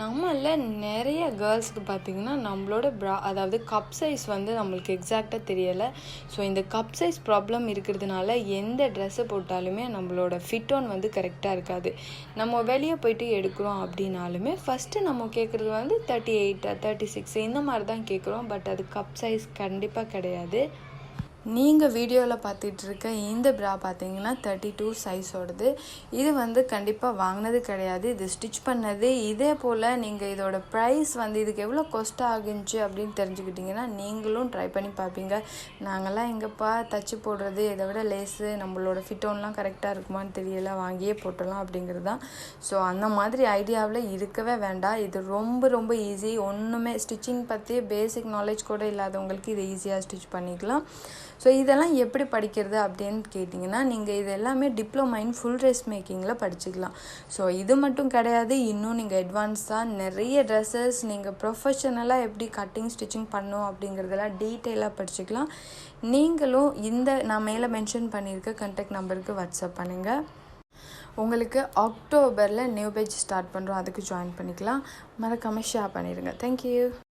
நம்மள நிறைய கேர்ள்ஸ்க்கு பார்த்திங்கன்னா நம்மளோட அதாவது கப் சைஸ் வந்து நம்மளுக்கு எக்ஸாக்டாக தெரியலை. ஸோ இந்த கப் சைஸ் ப்ராப்ளம் இருக்கிறதுனால எந்த ட்ரெஸ்ஸை போட்டாலுமே நம்மளோட ஃபிட் ஆன் வந்து கரெக்டாக இருக்காது. நம்ம வெளியே போயிட்டு எடுக்கிறோம் அப்படின்னாலுமே ஃபஸ்ட்டு நம்ம கேட்குறது வந்து 38, 36 இந்த மாதிரி தான் கேட்குறோம். பட் அது கப் சைஸ் கண்டிப்பாக கிடையாது. நீங்கள் வீடியோவில் பார்த்துட்ருக்க இந்த ப்ரா பார்த்தீங்கன்னா 32 சைஸோடது. இது வந்து கண்டிப்பாக வாங்கினது கிடையாது, இது ஸ்டிச் பண்ணது. இதே போல் நீங்கள் இதோட ப்ரைஸ் வந்து இதுக்கு எவ்வளோ காஸ்ட் ஆகுச்சு அப்படின்னு தெரிஞ்சுக்கிட்டிங்கன்னா நீங்களும் ட்ரை பண்ணி பார்ப்பீங்க. நாங்கள்லாம் எங்கேப்பா தச்சு போடுறது, இதை விட லேஸு நம்மளோட ஃபிட்டோன்லாம் கரெக்டாக இருக்குமான்னு தெரியல, வாங்கியே போட்டலாம் அப்படிங்கிறது தான். ஸோ அந்த மாதிரி ஐடியாவில் இருக்கவே வேண்டாம். இது ரொம்ப ரொம்ப ஈஸி. ஒன்றுமே ஸ்டிச்சிங் பற்றி பேசிக் நாலேஜ் கூட இல்லாதவங்களுக்கு இதை ஈஸியாக ஸ்டிச் பண்ணிக்கலாம். ஸோ இதெல்லாம் எப்படி படிக்கிறது அப்படின்னு கேட்டிங்கன்னா நீங்கள் இது எல்லாமே டிப்ளமா இன் ஃபுல் ட்ரெஸ் மேக்கிங்கில் படிச்சுக்கலாம். ஸோ இது மட்டும் கிடையாது, இன்னும் நீங்கள் அட்வான்ஸாக நிறைய ட்ரெஸ்ஸஸ் நீங்கள் ப்ரொஃபஷனலாக எப்படி கட்டிங் ஸ்டிச்சிங் பண்ணும் அப்படிங்கிறதெல்லாம் டீட்டெயிலாக படிச்சுக்கலாம். நீங்களும் இந்த நான் மேலே மென்ஷன் பண்ணியிருக்க கான்டாக்ட் நம்பருக்கு வாட்ஸ்அப் பண்ணுங்கள். உங்களுக்கு அக்டோபரில் நியூ பேஜ் ஸ்டார்ட் பண்ணுறோம், அதுக்கு ஜாயின் பண்ணிக்கலாம். மறக்காமல் ஷேர் பண்ணிடுங்க. தேங்க்யூ.